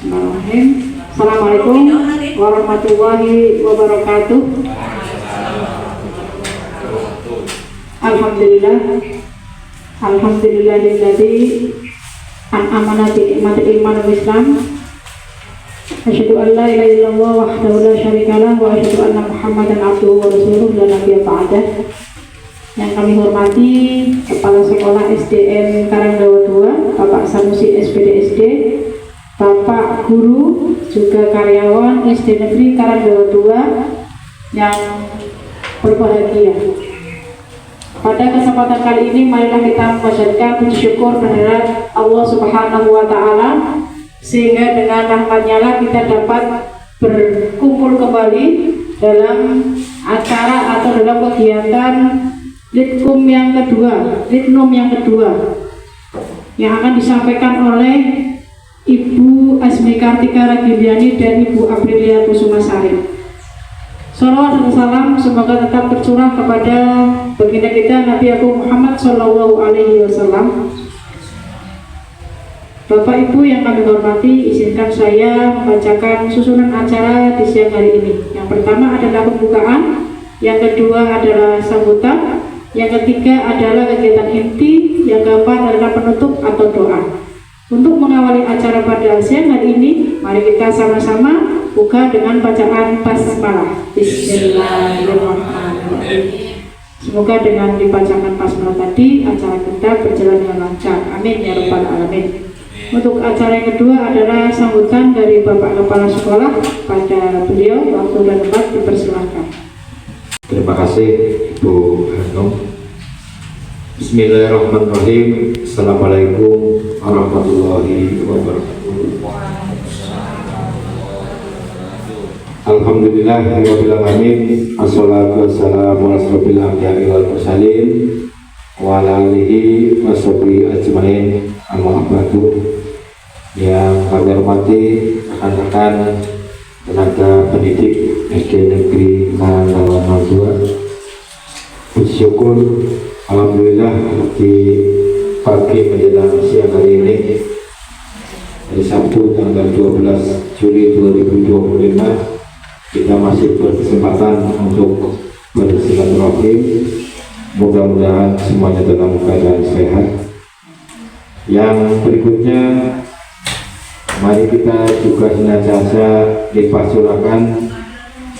Bismillahirrahmanirrahim. Assalamualaikum warahmatullahi wabarakatuh. Alhamdulillahilladzi an'amana bi ni'matil iman wal islam. Asyhadu an la ilaha illallah wahdahu la syarikalah wa asyhadu anna Muhammadan abduhu wa rasuluhu la nabiyya ba'dah. Yang kami hormati Kepala Sekolah SDN Karangdawa 2, Bapak Sanusi SPD SD, Bapak Guru, juga karyawan SD Negeri Karangdawa 2 yang berbahagia. Pada kesempatan kali ini, marilah kita mengucapkan puji syukur kehadirat Allah Subhanahu wa Ta'ala, sehingga dengan rahmat-Nya lah kita dapat berkumpul kembali dalam acara atau dalam kegiatan Litkum yang kedua, Litnum yang kedua, yang akan disampaikan oleh Ibu Asmi Kartika Ragiliani dan Ibu Aprilia Kusumasari. Salawat dan salam semoga tetap tercurah kepada baginda kita Nabi Agung Muhammad Sallallahu Alaihi Wasallam. Bapak Ibu yang kami hormati, izinkan saya membacakan susunan acara di siang hari ini. Yang pertama adalah pembukaan, yang kedua adalah sambutan, yang ketiga adalah kegiatan inti, yang keempat adalah penutup atau doa. Untuk mengawali acara pada siang hari ini, mari kita sama-sama buka dengan bacaan basmalah. Bismillahirrahmanirrahim. Semoga dengan dibacakan basmalah tadi acara kita berjalan dengan lancar. Amin ya rabbal alamin. Untuk acara yang kedua adalah sambutan dari Bapak Kepala Sekolah. Pada beliau, waktu dan tempat dipersilahkan. Terima kasih Ibu Hanum. Bismillahirrahmanirrahim. Assalamualaikum warahmatullahi wabarakatuh. Alhamdulillahirabbil alamin. Assalatu wassalamu ala asyrofil anbiya'i wal mursalin wa ala alihi washabihi ajmain. Amma ba'du. Yang kami hormati rekan-rekan tenaga pendidik SD Negeri Karangdawa 2. Puji syukur alhamdulillah di pagi menjelang siang hari ini, hari Sabtu tanggal 12 Juli 2025, kita masih berkesempatan untuk bersilaturahim. Mudah-mudahan semuanya dalam keadaan sehat. Yang berikutnya, mari kita juga senantiasa dipasurakan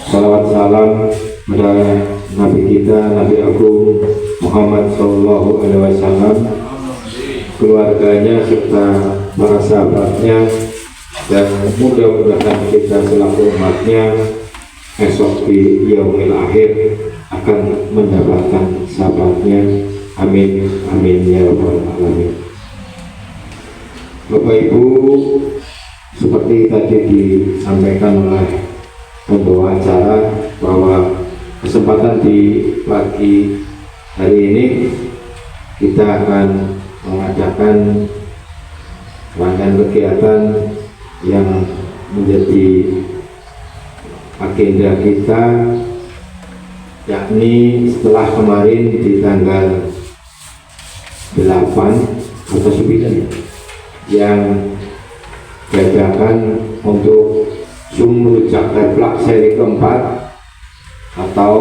salawat salam kepada Nabi kita, Nabi Agung Muhammad Sallallahu Alaihi Wasallam, keluarganya serta para sahabatnya, dan mudah-mudahan kita selaku umatnya esok di yaumil akhir akan mendapatkan sahabatnya. Amin amin ya rabbal alamin. Bapak Ibu, seperti tadi disampaikan oleh pembawa acara bahwa kesempatan di pagi hari ini kita akan mengadakan rangkaian kegiatan yang menjadi agenda kita, yakni setelah kemarin di tanggal 8 atau 9 yang diadakan untuk Zoom Rujak Replak seri keempat atau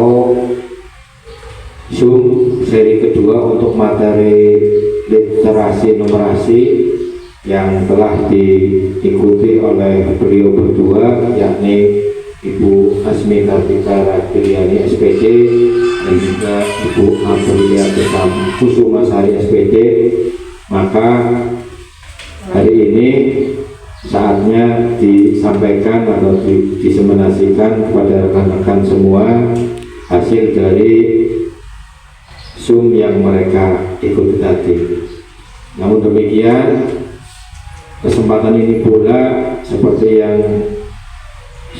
Zoom seri kedua untuk materi literasi numerasi yang telah diikuti oleh beliau berdua, yakni Ibu Asmi Kartika Ragiliani SPD dan juga Ibu Aprilia Kusumasari SPD. Maka hari ini saatnya disampaikan atau diseminasikan kepada rekan-rekan semua hasil dari Zoom yang mereka ikuti tadi. Namun demikian, kesempatan ini pula seperti yang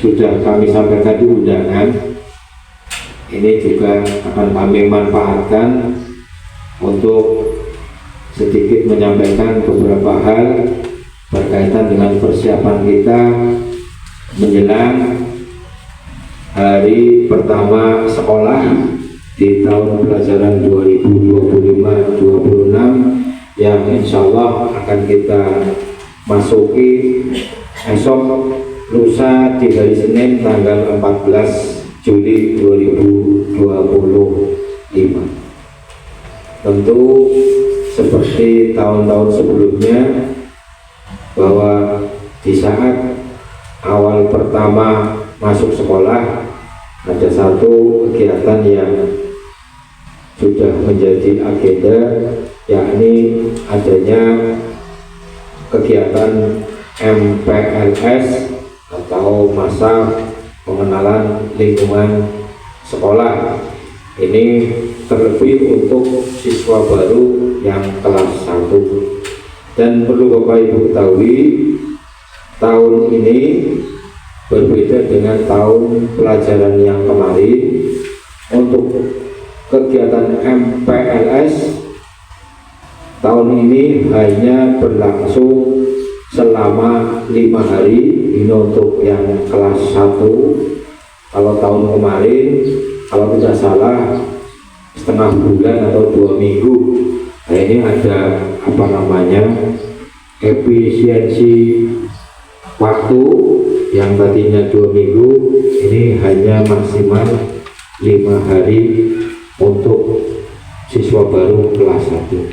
sudah kami sampaikan di undangan, ini juga akan kami manfaatkan untuk sedikit menyampaikan beberapa hal berkaitan dengan persiapan kita menjelang hari pertama sekolah di tahun pelajaran 2025-26 yang insya Allah akan kita masuki esok lusa di hari Senin tanggal 14 Juli 2025. Tentu seperti tahun-tahun sebelumnya, bahwa di saat awal pertama masuk sekolah ada satu kegiatan yang sudah menjadi agenda, yakni adanya kegiatan MPLS atau masa pengenalan lingkungan sekolah. Ini terlebih untuk siswa baru yang kelas 1. Dan perlu Bapak Ibu ketahui, tahun ini berbeda dengan tahun pelajaran yang kemarin. Untuk kegiatan MPLS tahun ini hanya berlangsung selama 5 hari. Ini untuk yang kelas 1. Kalau tahun kemarin, kalau tidak salah, setengah bulan atau 2 minggu. Nah, ini ada efisiensi waktu yang tadinya 2 minggu, ini hanya maksimal 5 hari untuk siswa baru kelas 1.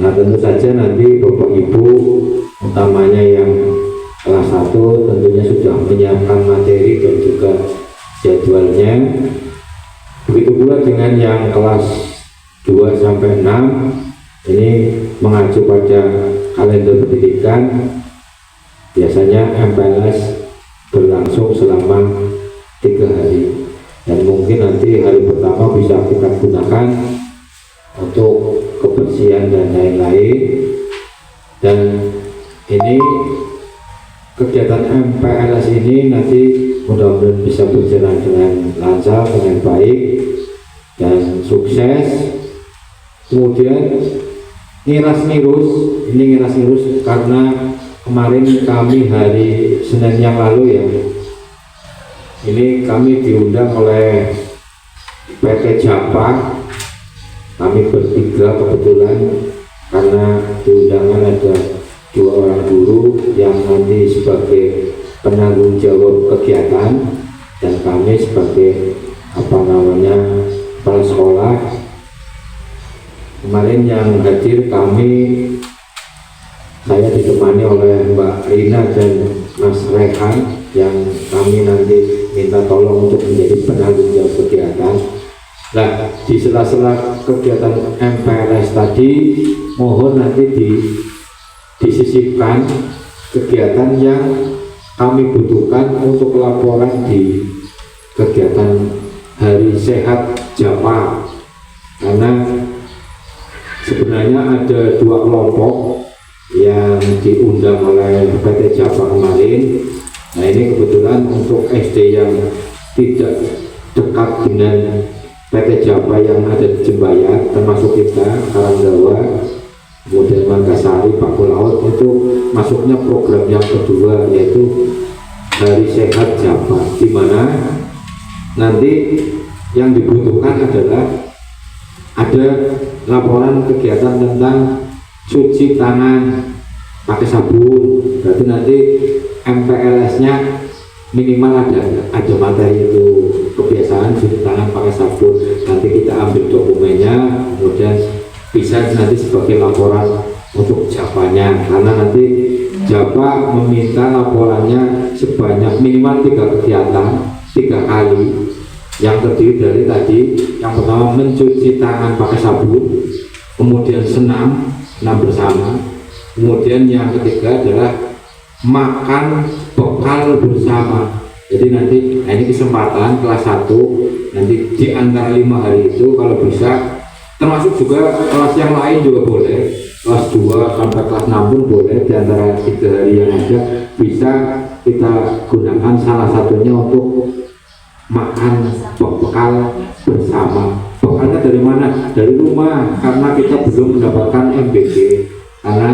Nah, tentu saja nanti Bapak Ibu, utamanya yang kelas 1, tentunya sudah menyiapkan materi dan juga jadwalnya. Begitu pula dengan yang kelas 2 sampai 6, ini mengacu pada kalender pendidikan. Biasanya MPLS berlangsung selama 3 hari, dan mungkin nanti hari pertama bisa kita gunakan untuk kebersihan dan lain-lain. Dan ini kegiatan MPLS ini nanti mudah-mudahan bisa berjalan dengan lancar, dengan baik dan sukses. Kemudian ngiras nirus karena kemarin kami hari Senin yang lalu ya, ini kami diundang oleh PT Japa. Kami bertiga kebetulan, karena di undangan ada 2 orang guru yang nanti sebagai penanggung jawab kegiatan, dan kami sebagai kepala sekolah. Kemarin yang hadir saya ditemani oleh Mbak Rina dan Mas Rehan, yang kami nanti minta tolong untuk menjadi penanggung jawab kegiatan. Nah, di sela-sela kegiatan MPLS tadi, mohon nanti disisipkan kegiatan yang kami butuhkan untuk laporan di kegiatan Hari Sehat Japa. Karena sebenarnya ada 2 kelompok yang diundang oleh PT Japa kemarin. Nah, ini kebetulan untuk SD yang tidak dekat dengan PT Japa yang ada di Jembayat, termasuk kita, Karanggawa, kemudian Manggasari, Pakulaut, itu masuknya program yang kedua, yaitu Hari Sehat Japa, di mana nanti yang dibutuhkan adalah ada laporan kegiatan tentang cuci tangan pakai sabun. Berarti nanti MPLS-nya minimal ada materi itu, kebiasaan cuci tangan pakai sabun. Nanti kita ambil dokumennya, kemudian bisa nanti sebagai laporan untuk Japanya, karena nanti Japa meminta laporannya sebanyak minimal 3 kegiatan, 3 kali, yang terdiri dari tadi, yang pertama mencuci tangan pakai sabun, kemudian senam bersama, kemudian yang ketiga adalah makan bekal bersama. Jadi nanti ini kesempatan kelas 1 nanti di antara 5 hari itu, kalau bisa, termasuk juga kelas yang lain juga boleh, kelas 2 sampai kelas 6 pun boleh, di antara 3 hari yang ada bisa kita gunakan salah satunya untuk makan bekal bersama. Bekalnya dari mana? Dari rumah, karena kita belum mendapatkan MBG, karena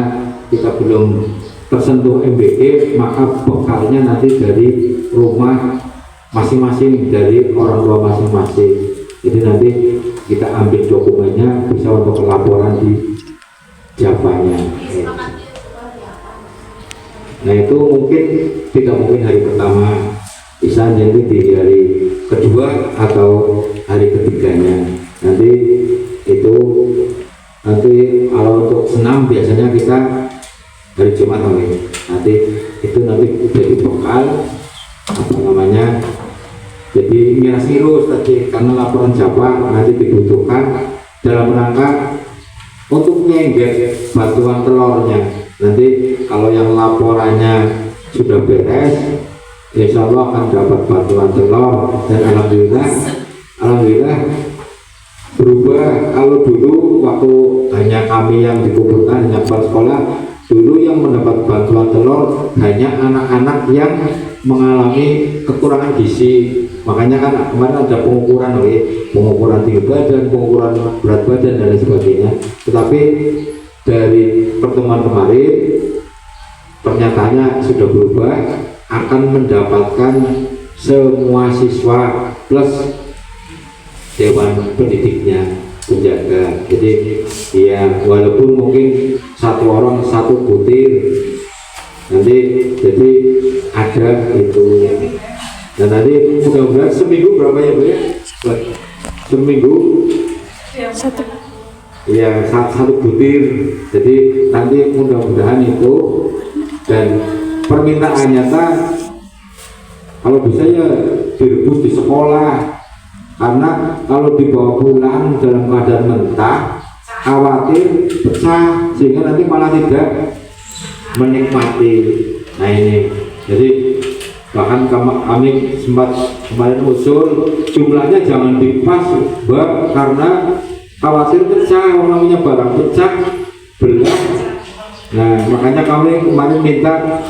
kita belum tersentuh MBG, maka bekalnya nanti dari rumah masing-masing, dari orang tua masing-masing. Jadi nanti kita ambil dokumennya, bisa untuk laporan di Javanya. Nah itu mungkin tidak mungkin hari pertama, bisa jadi di hari kedua atau hari ketiganya. Nanti itu kalau untuk senam biasanya kita hari Jumat nanti itu nanti jadi bekal apa namanya, jadi ngiras-ngirus tadi karena laporan Jawa nanti dibutuhkan dalam rangka untuk nyengget batuan telurnya. Nanti kalau yang laporannya sudah beres, insya Allah akan dapat batuan telur. Dan alhamdulillah berubah. Kalau dulu waktu hanya kami yang dikumpulkan, hanya kepala sekolah, dulu yang mendapat bantuan telur hanya anak-anak yang mengalami kekurangan gizi. Makanya kan kemarin ada pengukuran tinggi badan, pengukuran berat badan dan lain sebagainya. Tetapi dari pertemuan kemarin pernyataannya sudah berubah, akan mendapatkan semua siswa plus dewan pendidiknya penjaga. Jadi ya walaupun mungkin satu orang satu butir nanti, jadi ada itu. Dan nanti mudah-mudahan seminggu berapa ya Bu ya? Seminggu satu butir. Jadi nanti mudah-mudahan itu. Dan permintaannya kalau bisa ya direbus di sekolah, karena kalau dibawa pulang dalam keadaan mentah khawatir pecah sehingga nanti malah tidak menikmati. Nah ini jadi bahkan kami sempat kemarin usul jumlahnya jangan dipas Mbak, karena khawatir pecah, namanya barang pecah belah. Nah makanya kami kemarin minta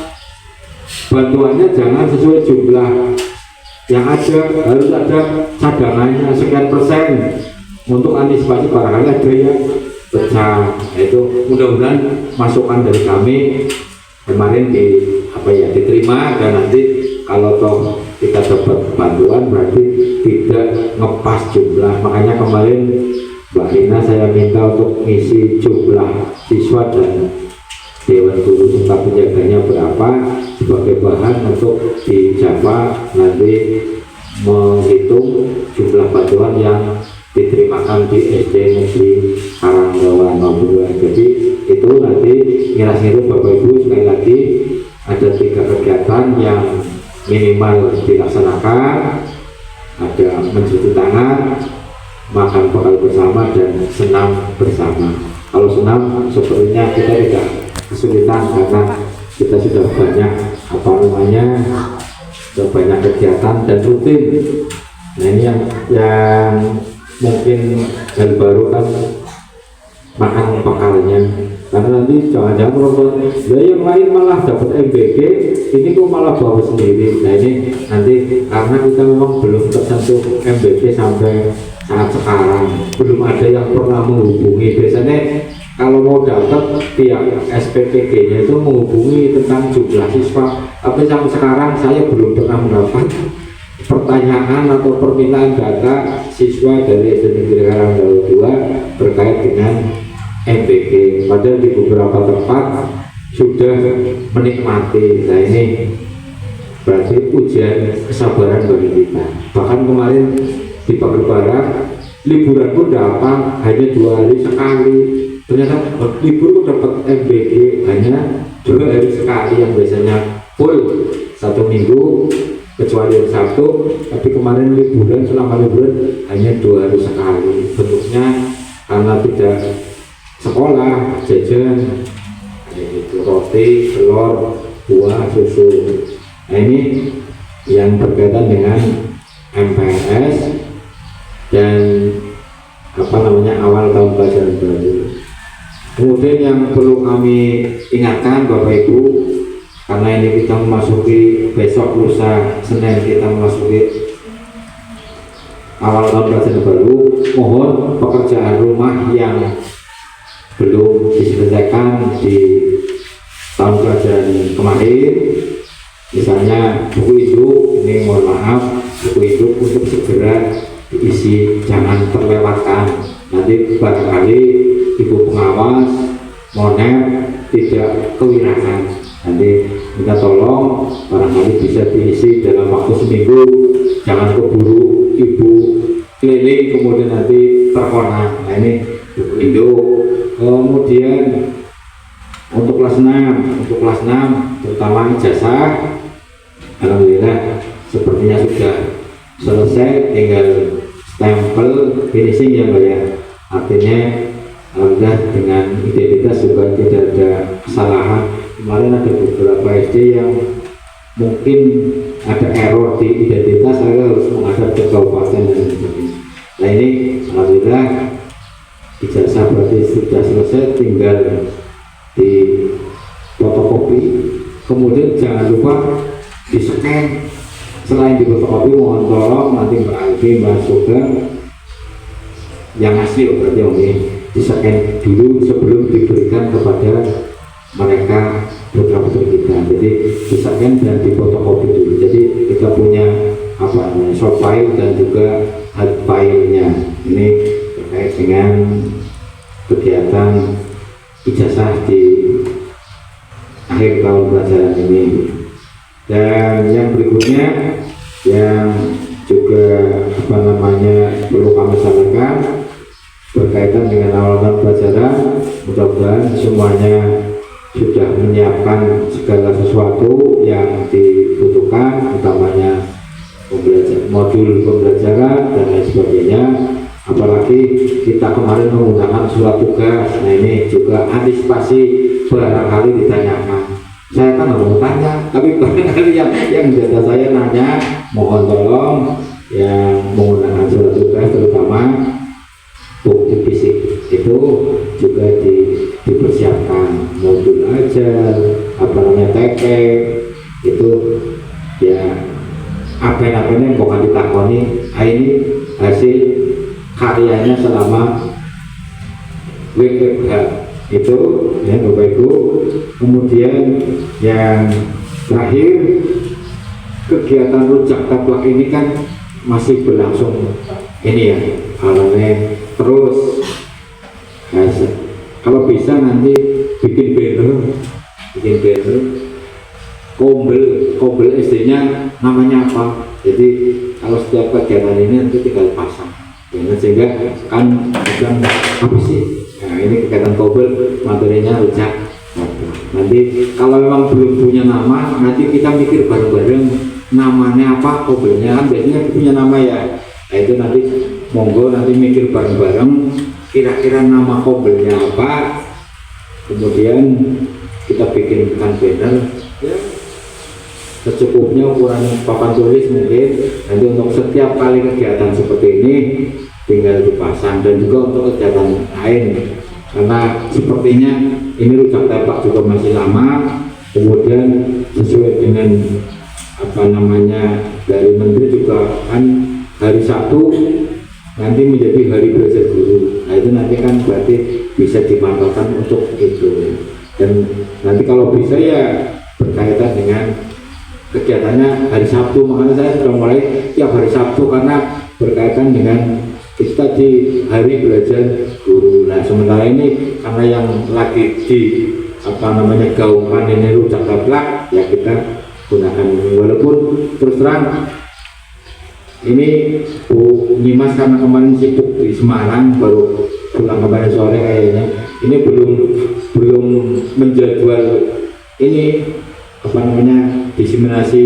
bantuannya jangan sesuai jumlah yang ada, harus ada cadangannya sekian persen untuk antisipasi barangkali ada yang pecah. Itu mudah-mudahan masukan dari kami kemarin diterima, dan nanti kalau toh kita dapat bantuan berarti tidak ngepas jumlah. Makanya kemarin Mbak Rina saya minta untuk ngisi jumlah siswa dan dewan guru serta penjaganya berapa sebagai bahan untuk di Jawa nanti menghitung jumlah bantuan yang diterimakan di SD Negeri Karanggawa nomor 2. Jadi itu nanti ngiras-ngirus Bapak Ibu, sekali lagi ada 3 kegiatan yang minimal dilaksanakan, ada mencuci tangan, makan bekal bersama, dan senam bersama. Kalau senam sepertinya kita tidak kesulitan karena kita sudah banyak sudah banyak kegiatan dan rutin. Nah ini yang mungkin hal baru kan makan bekalnya, karena nanti jangan-jangan orang yang lain malah dapat MBG, ini kok malah bawa sendiri. Nah ini nanti karena kita memang belum tersentuh MBG sampai saat sekarang, belum ada yang pernah menghubungi. Biasanya kalau mau dapat pihak SPPG-nya itu menghubungi tentang jumlah siswa, tapi sampai sekarang saya belum pernah mendapat pertanyaan atau permintaan data siswa dari SD Negeri Karanggawa 2 terkait dengan MBG. Padahal di beberapa tempat sudah menikmati. Nah ini berarti ujian kesabaran bagi kita. Bahkan kemarin di Pager Barat liburan pun datang hanya 2 hari sekali. Ternyata libur pun dapat MBG hanya 2 hari sekali, yang biasanya full 1 minggu kecuali hari Sabtu. Tapi kemarin liburan, selama liburan hanya 2 hari sekali. Bentuknya karena tidak sekolah, jajan itu roti, telur, buah, susu. Nah ini yang berkaitan dengan MPS dan awal tahun pelajaran baru. Kemudian yang perlu kami ingatkan Bapak Ibu, karena ini kita memasuki besok lusa Senin, kita memasuki awal tahun pelajaran baru, mohon pekerjaan rumah yang belum diselesaikan di tahun pelajaran kemarin, misalnya buku hidup, ini mohon maaf, buku hidup untuk segera diisi, jangan terlewatkan. Nanti barangkali ibu pengawas monet tidak kewirasan, nanti minta tolong barangkali bisa diisi dalam waktu seminggu, jangan keburu ibu keliling kemudian nanti terkonak. Nah ini itu. Kemudian untuk kelas 6 terutama ijazah, alhamdulillah sepertinya sudah selesai, tinggal stempel finishing ya Mbak ya. Artinya alhamdulillah dengan identitas juga tidak ada kesalahan. Kemarin ada beberapa SD yang mungkin ada error di identitas, saya harus menghadap ke kabupaten dan sebagainya. Nah ini alhamdulillah ijazah berarti sudah selesai, tinggal di fotokopi, kemudian jangan lupa di scan. Selain di fotokopi, mohon tolong nanti Mbak Alfi, Mbak Sugeng yang asli berarti ini di scan dulu sebelum diberikan kepada mereka putra-putri kita. Jadi di scan dan di fotokopi dulu. Jadi kita punya apa namanya short file dan juga hard file-nya. Ini terkait dengan kegiatan ijazah di akhir tahun pelajaran ini. Dan yang berikutnya yang juga apa namanya perlu kami sampaikan berkaitan dengan awal tahun pelajaran, mudah-mudahan semuanya sudah menyiapkan segala sesuatu yang dibutuhkan, utamanya modul pembelajaran dan lain sebagainya. Apalagi kita kemarin menggunakan surat tugas. Nah ini juga antisipasi barangkali ditanyakan. Saya kan nggak mau tanya, tapi barangkali yang data saya nanya, mohon tolong yang menggunakan surat tugas terutama bukti fisik itu juga dipersiapkan, modul ajar, apa namanya TK itu ya apa yang bukan ditakoni. Ini hasil karyanya selama WFH itu ya Bapak Ibu. Kemudian yang terakhir, kegiatan rujak taplak ini kan masih berlangsung ini ya alamnya terus. Nah, kalau bisa nanti bikin banner kombel SD-nya namanya apa. Jadi kalau setiap kegiatan ini nanti tinggal pasang ya, sehingga kan bukan apa sih, nah ini kegiatan kombel materinya rujak. Nanti kalau memang belum punya nama, nanti kita mikir bareng-bareng namanya apa kombelnya, kan biasanya punya nama ya. Nah itu nanti monggo nanti mikir bareng-bareng kira-kira nama kombelnya apa, kemudian kita bikin banner ya secukupnya, ukuran papan tulis mungkin. Nanti untuk setiap kali kegiatan seperti ini tinggal dipasang, dan juga untuk kegiatan lain karena sepertinya ini rujak taplak juga masih lama. Kemudian sesuai dengan apa namanya dari Menteri juga kan hari Sabtu nanti menjadi hari belajar guru. Nah itu nanti kan berarti bisa dimanfaatkan untuk itu, dan nanti kalau bisa ya berkaitan dengan kegiatannya hari Sabtu. Makanya saya sudah mulai tiap hari Sabtu karena berkaitan dengan kita di hari belajar guru. Nah sementara ini karena yang lagi di apa namanya gaungkan ini rujak taplak ya kita gunakan, walaupun terus terang ini Bu Nyimas karena kemarin sibuk di Semarang, baru pulang kemarin sore kayaknya, ini belum menjadwal ini apa namanya diseminasi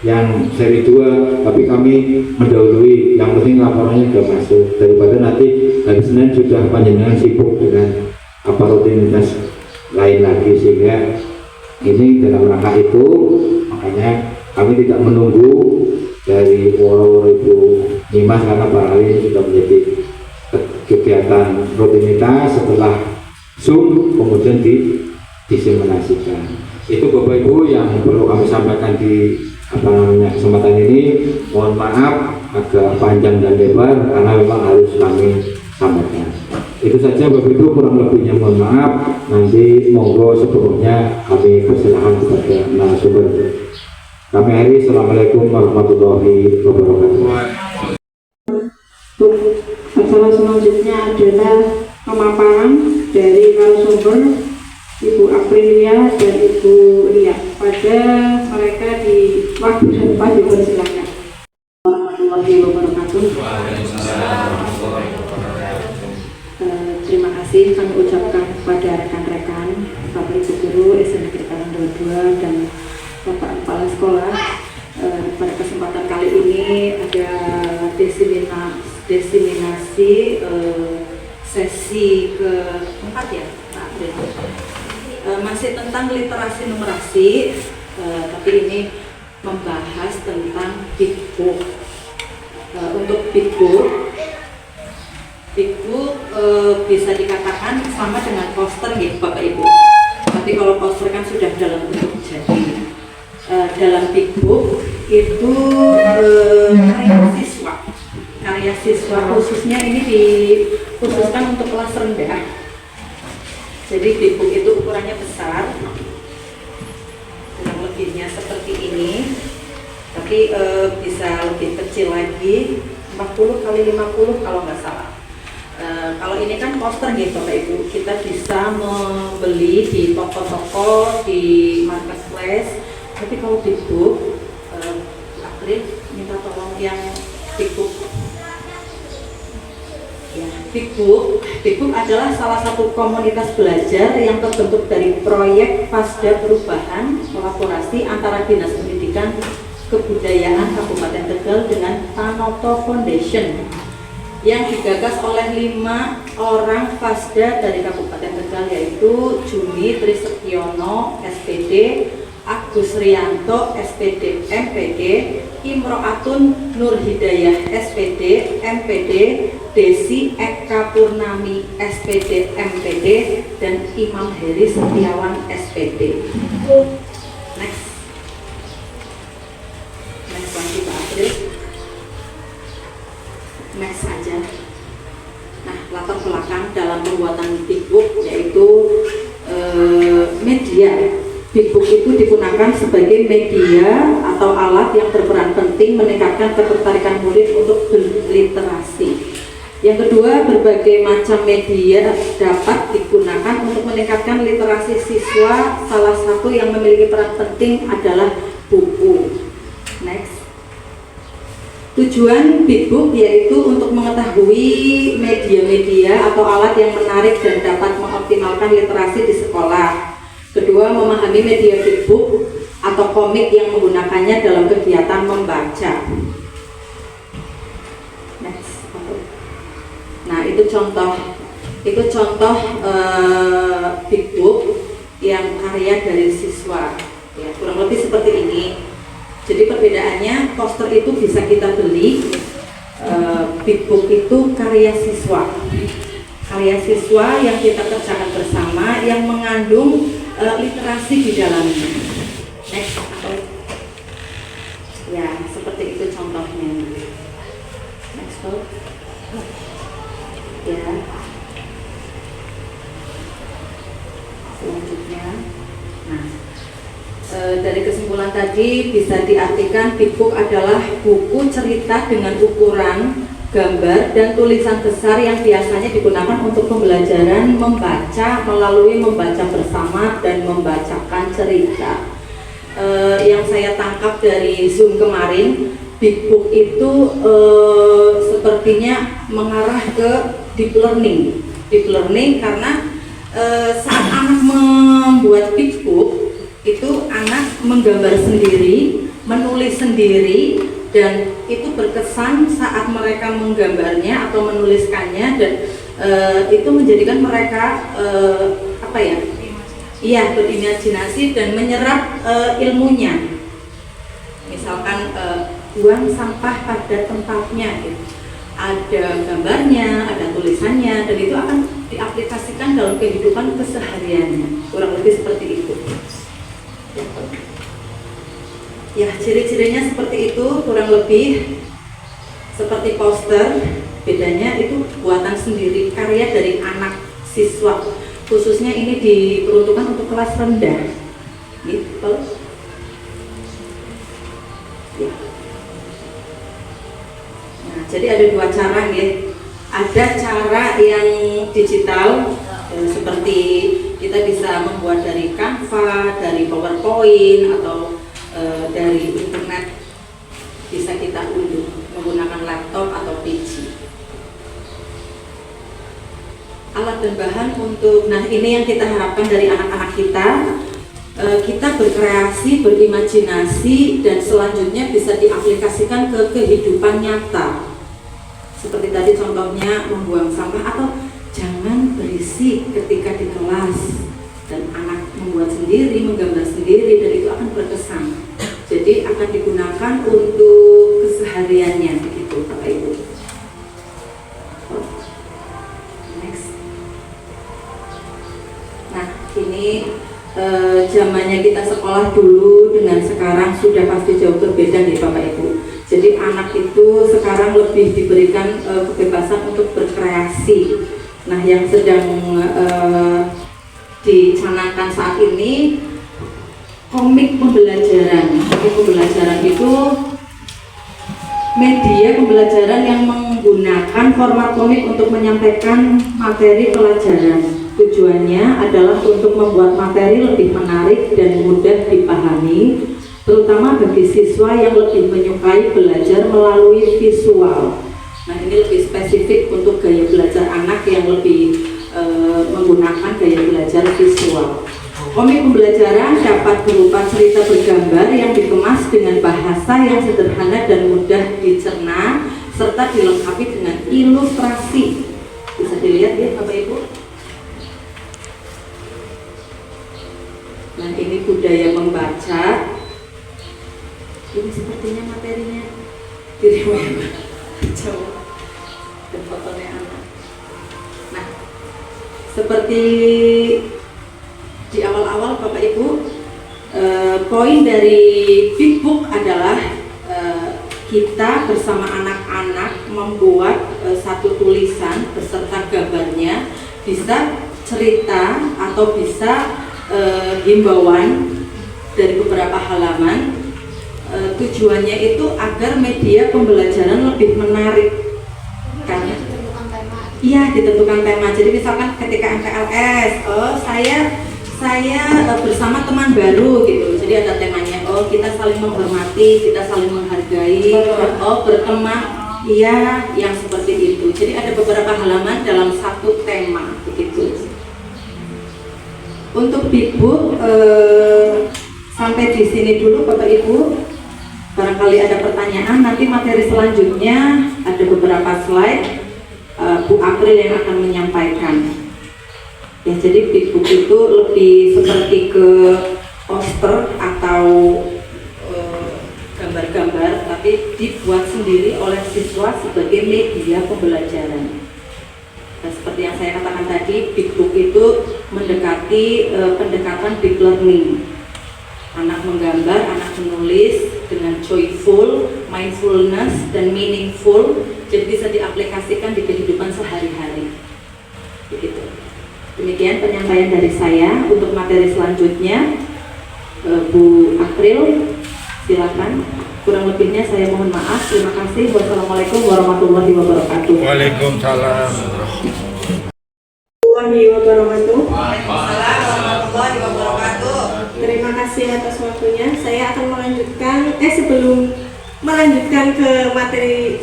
yang seri 2, tapi kami mendahului. Yang penting laporannya sudah masuk, daripada nanti hari Senin sudah panjenengan sibuk dengan apa rutinitas lain lagi. Sehingga ini dalam rangka itu, makanya kami tidak menunggu dari woro-woro Ibu Nyimas karena barangkali ini sudah menjadi kegiatan rutinitas setelah Zoom kemudian diseminasikan. Itu Bapak Ibu yang perlu kami sampaikan di apa namanya kesempatan ini. Mohon maaf agak panjang dan lebar karena memang harus kami sampaikan. Itu saja Bapak Ibu, kurang lebihnya mohon maaf. Nanti monggo sebelumnya kami persilakan kepada narasumber kami hari. Assalamualaikum warahmatullahi wabarakatuh. Acara selanjutnya adalah pemaparan dari narasumber Ibu Aprilia dan Ibu Ria. Pada mereka di waktu dan tempat dipersilakan. Warahmatullahi wabarakatuh. Terima kasih kami ucapkan kepada rekan-rekan, Bapak Ibu Guru SMK Karang 22 dan Bapak Kepala Sekolah. Pada kesempatan kali ini ada diseminasi sesi keempat ya, Pak April. Masih tentang literasi numerasi, tapi ini membahas tentang Big Book. Untuk Big Book bisa dikatakan sama dengan poster gitu Bapak Ibu. Tapi kalau poster kan sudah dalam bentuk jadi. Dalam Big Book itu karya siswa khususnya ini dikhususkan untuk kelas rendah. Jadi Big Book itu ukurannya besar, kurang lebihnya seperti ini, tapi bisa lebih kecil lagi, 40 kali 50 kalau nggak salah. Kalau ini kan poster gitu Bapak Ibu, kita bisa membeli di toko-toko, di marketplace. Tapi kalau Big Book, April minta tolong yang Big Book. Ya, Big Book adalah salah satu komunitas belajar yang terbentuk dari proyek Pasda Perubahan kolaborasi antara Dinas Pendidikan Kebudayaan Kabupaten Tegal dengan Tanoto Foundation yang digagas oleh 5 orang Pasda dari Kabupaten Tegal, yaitu Juni Triseptiono SPD, Agus Rianto SPD MPD, Imro'atun Nur Hidayah SPD MPD, Desi Eka Purnami SPD MPD, dan Imam Heri Setiawan SPD. Next lagi Pak April. Next aja. Nah, latar belakang dalam pembuatan Big Book yaitu media. Big Book itu digunakan sebagai media atau alat yang berperan penting meningkatkan ketertarikan murid untuk berliterasi. Yang kedua, berbagai macam media dapat digunakan untuk meningkatkan literasi siswa. Salah satu yang memiliki peran penting adalah buku. Next. Tujuan Big Book yaitu untuk mengetahui media-media atau alat yang menarik dan dapat mengoptimalkan literasi di sekolah. Kedua, memahami media Big Book atau komik yang menggunakannya dalam kegiatan membaca. Next. Nah, itu contoh Big Book yang karya dari siswa. Ya, kurang lebih seperti ini. Jadi perbedaannya, poster itu bisa kita beli, Big Book itu karya siswa yang kita kerjakan bersama, yang mengandung literasi di dalamnya. Next, ya seperti itu contohnya. Next, ya. Selanjutnya, nah. Dari kesimpulan tadi bisa diartikan Big Book adalah buku cerita dengan ukuran, gambar, dan tulisan besar yang biasanya digunakan untuk pembelajaran membaca melalui membaca bersama dan membacakan cerita. Yang saya tangkap dari Zoom kemarin, Big Book itu sepertinya mengarah ke deep learning karena saat anak membuat Big Book itu anak menggambar sendiri, menulis sendiri, dan itu berkesan saat mereka menggambarnya atau menuliskannya, dan itu menjadikan mereka berimajinasi dan menyerap ilmunya. Misalkan buang sampah pada tempatnya, gitu. Ada gambarnya, ada tulisannya, dan itu akan diaplikasikan dalam kehidupan kesehariannya. Kurang lebih seperti itu. Ya, ciri-cirinya seperti itu, kurang lebih seperti poster. Bedanya itu buatan sendiri, karya dari anak siswa, khususnya ini diperuntukkan untuk kelas rendah gitu ya. Nah, jadi ada dua cara ya. Ada cara yang digital, seperti kita kita bisa membuat dari Canva, dari PowerPoint, atau dari internet, bisa kita unduh menggunakan laptop atau PC. Alat dan bahan untuk, nah ini yang kita harapkan dari anak-anak kita. Kita berkreasi, berimajinasi, dan selanjutnya bisa diaplikasikan ke kehidupan nyata. Seperti tadi contohnya membuang sampah, atau jangan berisik ketika di kelas, dan anak membuat sendiri, menggambar sendiri, dan itu akan berkesan. Jadi akan digunakan untuk kesehariannya, begitu Bapak Ibu. Next. Nah ini zamannya kita sekolah dulu dengan sekarang sudah pasti jauh berbeda nih Bapak Ibu. Jadi anak itu sekarang lebih diberikan kebebasan untuk berkreasi. Nah yang sedang dicanangkan saat ini komik pembelajaran. Komik pembelajaran itu media pembelajaran yang menggunakan format komik untuk menyampaikan materi pelajaran. Tujuannya adalah untuk membuat materi lebih menarik dan mudah dipahami, terutama bagi siswa yang lebih menyukai belajar melalui visual. Nah ini lebih spesifik untuk gaya belajar anak yang lebih menggunakan gaya belajar visual. Komik pembelajaran dapat berupa cerita bergambar yang dikemas dengan bahasa yang sederhana dan mudah dicerna, serta dilengkapi dengan ilustrasi. Bisa dilihat ya Bapak Ibu. Nah ini budaya membaca. Ini sepertinya materinya diriwayat jauh dan fotonya anak. Nah seperti di awal-awal Bapak Ibu, poin dari Big Book adalah kita bersama anak-anak membuat satu tulisan beserta gambarnya, bisa cerita atau bisa himbauan dari beberapa halaman. Tujuannya itu agar media pembelajaran lebih menarik, karena iya ditentukan tema. Jadi misalkan ketika MPLS, saya bersama teman baru gitu. Jadi ada temanya, kita saling menghormati, kita saling menghargai, berteman, iya yang seperti itu. Jadi ada beberapa halaman dalam satu tema begitu. Untuk Big Book sampai di sini dulu Bapak Ibu. Barangkali ada pertanyaan, nanti materi selanjutnya ada beberapa slide Bu April yang akan menyampaikan. Ya, jadi Big Book itu lebih seperti ke poster atau gambar-gambar, tapi dibuat sendiri oleh siswa sebagai media pembelajaran. Nah, seperti yang saya katakan tadi, Big Book itu mendekati pendekatan deep learning. Anak menggambar, anak menulis dengan joyful, mindfulness, dan meaningful, jadi bisa diaplikasikan di kehidupan sehari-hari. Begitu. Demikian penyampaian dari saya. Untuk materi selanjutnya, Bu April, silakan. Kurang lebihnya saya mohon maaf. Terima kasih. Wassalamualaikum warahmatullahi wabarakatuh. Waalaikumsalam. Wabarakatuh. Waalaikumsalam warahmatullahi wabarakatuh. Terima kasih atas waktunya. Saya akan melanjutkan, sebelum melanjutkan ke materi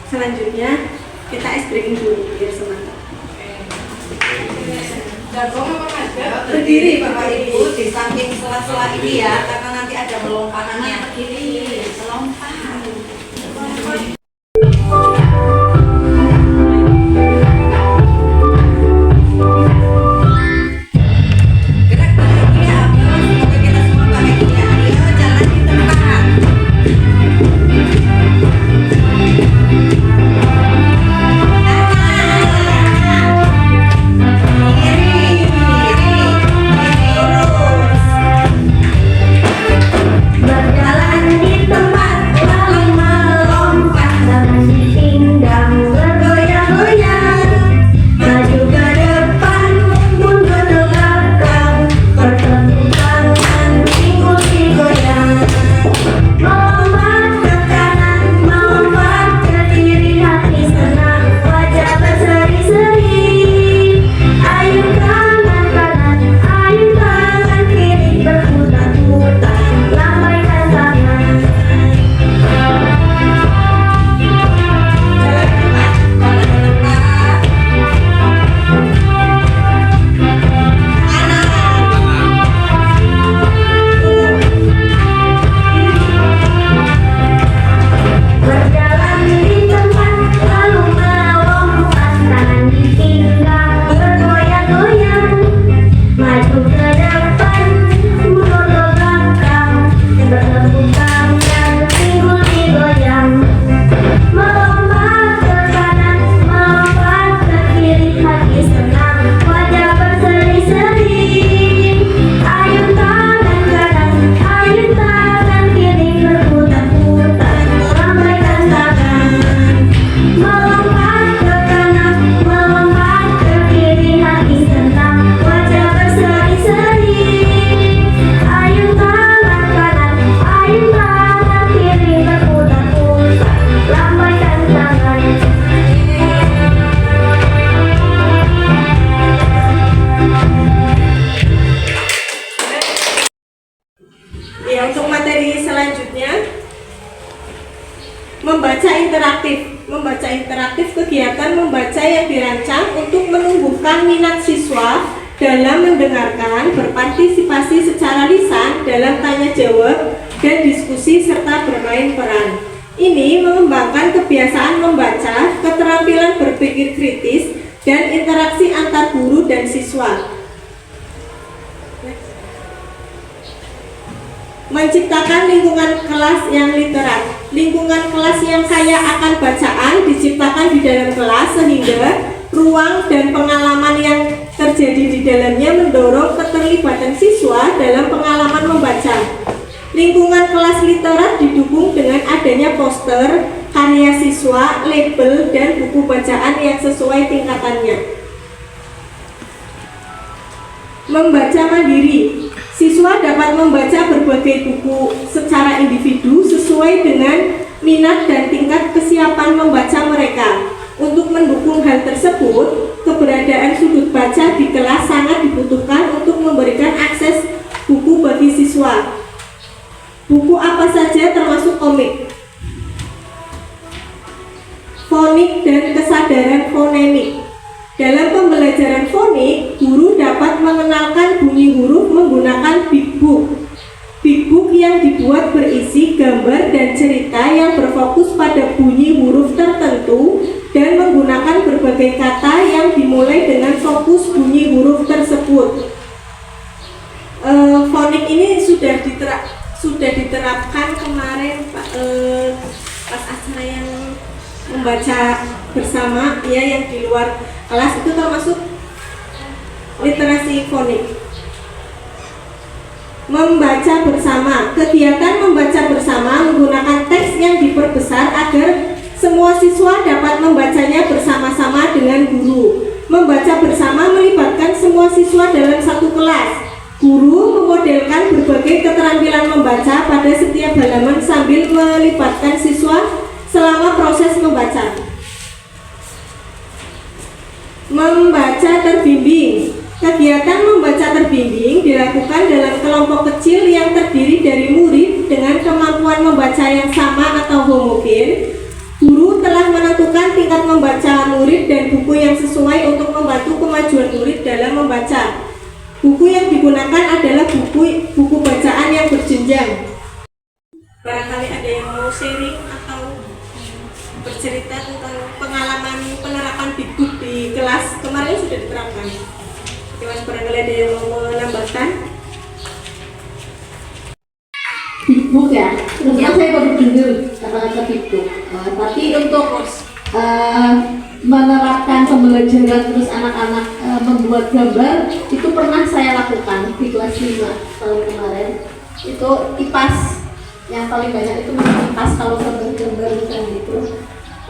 selanjutnya, kita ice breaking dulu biar semangat. Berdiri Bapak Ibu di samping sela-sela ini ya, karena nanti ada pelompatannya. Berdiri, melompat. Berjalan di Membaca interaktif. Membaca interaktif kegiatan membaca yang dirancang untuk menumbuhkan minat siswa dalam mendengarkan, berpartisipasi secara lisan dalam tanya jawab dan diskusi serta bermain peran. Ini mengembangkan kebiasaan membaca, keterampilan berpikir kritis, dan interaksi antar guru dan siswa. Menciptakan lingkungan kelas yang literat. Lingkungan kelas yang kaya akan bacaan diciptakan di dalam kelas sehingga ruang dan pengalaman yang terjadi di dalamnya mendorong keterlibatan siswa dalam pengalaman membaca. Lingkungan kelas literat didukung dengan adanya poster, karya siswa, label, dan buku bacaan yang sesuai tingkatannya. Membaca mandiri. Siswa dapat membaca berbagai buku secara individu sesuai dengan minat dan tingkat kesiapan membaca mereka. Untuk mendukung hal tersebut, keberadaan sudut baca di kelas sangat dibutuhkan untuk memberikan akses buku bagi siswa. Buku apa saja termasuk komik, fonik, dan kesadaran fonemik. Dalam pembelajaran fonik, guru dapat mengenalkan bunyi huruf menggunakan big book. Big book yang dibuat berisi gambar dan cerita yang berfokus pada bunyi huruf tertentu dan menggunakan berbagai kata yang dimulai dengan fokus bunyi huruf tersebut. Fonik ini sudah diterapkan kemarin pas acara yang membaca bersama ya, yang di luar kelas itu termasuk literasi fonik. Membaca bersama. Kegiatan membaca bersama menggunakan teks yang diperbesar agar semua siswa dapat membacanya bersama-sama dengan guru. Membaca bersama melibatkan semua siswa dalam satu kelas. Guru memodelkan berbagai keterampilan membaca pada setiap halaman sambil melibatkan siswa selama proses membaca. Membaca terbimbing. Kegiatan membaca terbimbing dilakukan dalam kelompok kecil yang terdiri dari murid dengan kemampuan membaca yang sama atau homogen. Guru telah menentukan tingkat membaca murid dan buku yang sesuai untuk membantu kemajuan murid dalam membaca. Buku yang digunakan adalah buku bacaan yang berjenjang. Barangkali ada yang mau sharing atau bercerita tentang pengalaman penerapan big book di kelas kemarin sudah diterapkan. Mas, barangkali ada yang mau menambahkan? Big book ya, terus saya baru dengar kata-kata big book. Tapi untuk menerapkan pembelajaran terus anak-anak membuat gambar itu pernah saya lakukan di kelas 5 tahun kemarin. Itu IPAS yang paling banyak itu IPAS kalau gambar kan gitu.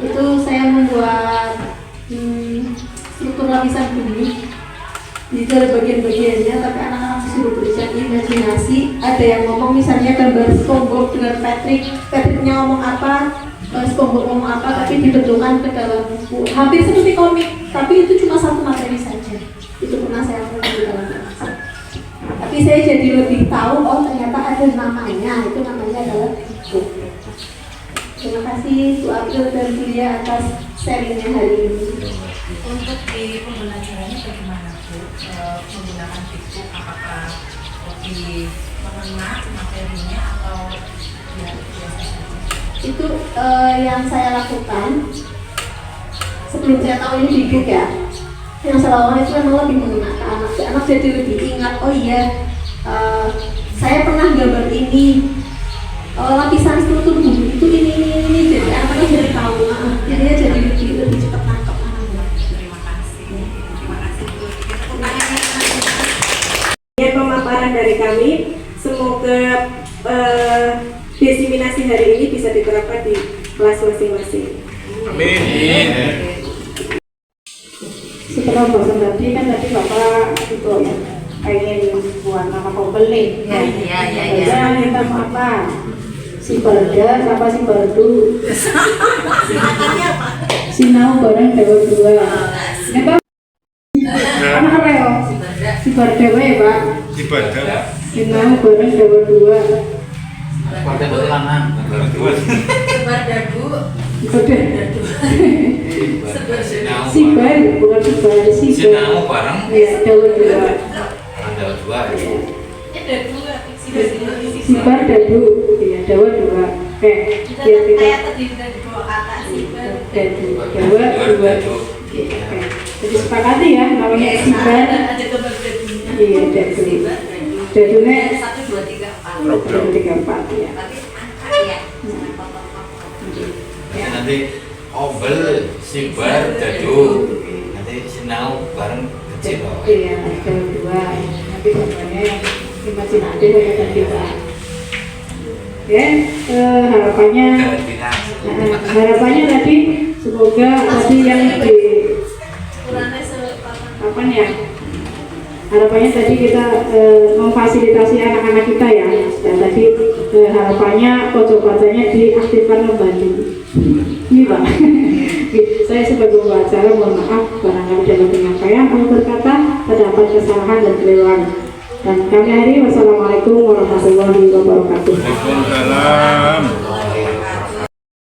Itu saya membuat struktur lapisan bumi. Jadi ada bagian-bagiannya, tapi anak-anak disuruh berikan imajinasi. Ada yang ngomong misalnya gambar SpongeBob dengan Patricknya ngomong apa, SpongeBob ngomong apa, tapi dibentukkan ke dalam buku. Hampir seperti komik, tapi itu cuma satu materi saja. Itu pernah saya lakukan di dalam kelas. Tapi saya jadi lebih tahu, oh ternyata ada namanya, itu namanya adalah buku. Terima kasih Bu April dan Julia atas sharingnya hari ini. Untuk di pembelajarannya bagaimana Bu? Menggunakan buku apakah lebih mengena materinya atau ya biasa saja? Itu yang saya lakukan sebelum saya tahu ini buku ya. Yang saya lakukan itu memang lebih mengena ke anak. Anak jadi lebih ingat, oh iya saya pernah gambar ini. Lapisan struktur buku itu ini jadi anak-anak jadi tahu. Jadinya jadi lebih cepat nangkep. Terima kasih Bu. Ini pemaparan dari kami. Semoga diseminasi hari ini bisa diterapkan di kelas masing-masing. Amin. Setelah bosan tadi kan tadi Bapak itu ya pengen buat nama komplain. Ya. Kita mau apa? Si Barda apa si Bardu? Singkatannya apa? Sinau bareng dewa dua. Apa? Anak Reo. Si Barda ya Pak. Ibadah. Sinau bareng dewa dua. Partai berarti lanang. Sebar dadu. Udah. Sebar dadu. Sibar, bukan sibar, sibar. Sinau bareng. Iya, dawet dua. Ada dua. Ada dua. Sibar dadu, iya dawet dua. Oke, biar kita Kayak terdiri dari dua kata sibar. dadu, dawet dua. Oke, jadi sepakati ya, namanya sibar. Ada gambar dadunya. Iya, dadu. Sibar dadu. Dadunya 1, 2, 3, 4. 1, 2, 3, 4 ya. Tapi angka ya. Ya. Nanti obel, sibar, dadu. Nanti sinau bareng kecil loh. Iya, dawet dua. Nanti gambarnya yang imajinatif ya tadi Pak. Ya, harapannya harapannya tadi semoga tadi yang di Ukurannya sepapan. kapan ya, harapannya tadi kita memfasilitasi anak-anak kita ya, dan tadi harapannya pojok-pojoknya diaktifkan kembali ini Pak. Saya sebagai pembacara mohon maaf barangkali dalam penyampaian atau berkata terdapat kesalahan dan kelewatan. Dan kami akhiri, wassalamualaikum warahmatullahi wabarakatuh. Waalaikumsalam.